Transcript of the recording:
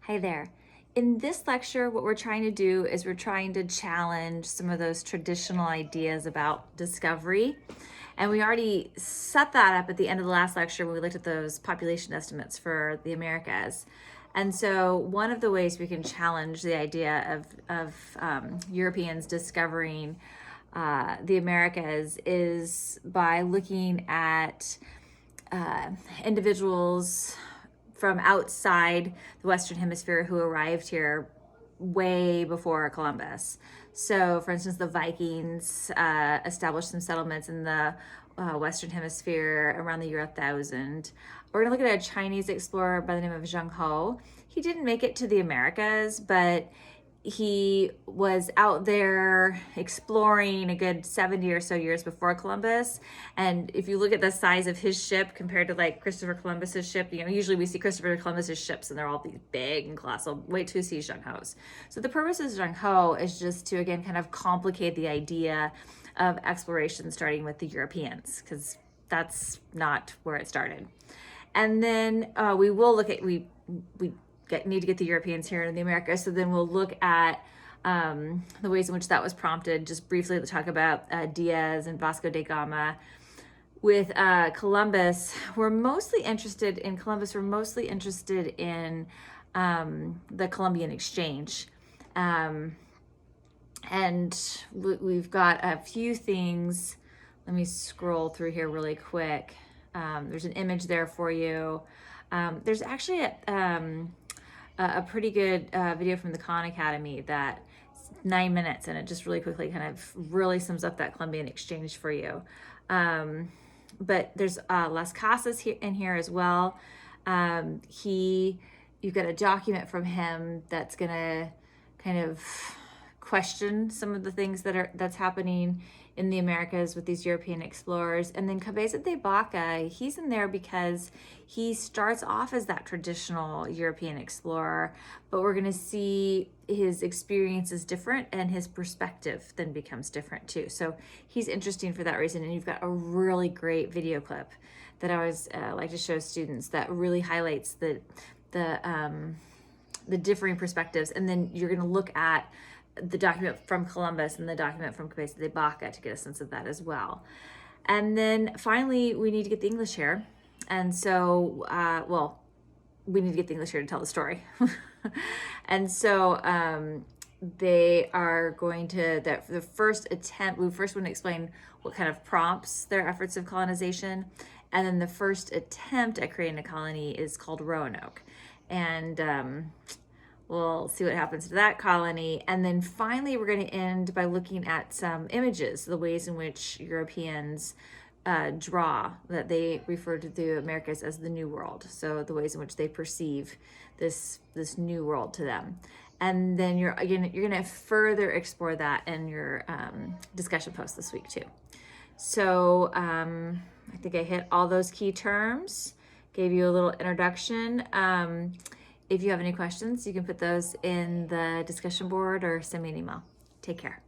Hi there. In this lecture, what we're trying to do is we're trying to challenge some of those traditional ideas about discovery. And we already set that up at the end of the last lecture when we looked at those population estimates for the Americas. And so one of the ways we can challenge the idea of Europeans discovering the Americas is by looking at individuals from outside the Western Hemisphere who arrived here way before Columbus. So, for instance, the Vikings established some settlements in the Western Hemisphere around the year 1000. We're going to look at a Chinese explorer by the name of Zheng He. He didn't make it to the Americas, but he was out there exploring a good 70 or so years before Columbus. And if you look at the size of his ship compared to like Christopher Columbus's ship, usually we see Christopher Columbus's ships and they're all these big and colossal. Wait till you see Zheng He's. So the purpose of Zheng He is just to, again, kind of complicate the idea of exploration starting with the Europeans, because that's not where it started. And then we will look at, we need to get the Europeans here in the Americas. So then we'll look at the ways in which that was prompted. Just briefly to talk about Diaz and Vasco da Gama. With Columbus, we're mostly interested in the Columbian Exchange. And we've got a few things. Let me scroll through here really quick. There's an image there for you. There's actually a pretty good video from the Khan Academy that's 9 minutes, and it just really quickly kind of really sums up that Columbian Exchange for you. But there's Las Casas in here as well. You've got a document from him that's gonna kind of question some of the things that's happening in the Americas with these European explorers. And then Cabeza de Vaca, he's in there because he starts off as that traditional European explorer, but we're gonna see his experience is different and his perspective then becomes different too. So he's interesting for that reason. And you've got a really great video clip that I always like to show students that really highlights the differing perspectives. And then you're gonna look at the document from Columbus and the document from Cabeza de Vaca to get a sense of that as well. And then finally, we need to get the English here. And so, we need to get the English here to tell the story. And so they are going to, the first attempt, we first want to explain what kind of prompts their efforts of colonization. And then the first attempt at creating a colony is called Roanoke. And we'll see what happens to that colony. And then finally, we're going to end by looking at some images, the ways in which Europeans draw, that they refer to the Americas as the New World. So the ways in which they perceive this New World to them. And then you're going to further explore that in your discussion post this week too. So I think I hit all those key terms, gave you a little introduction. If you have any questions, you can put those in the discussion board or send me an email. Take care.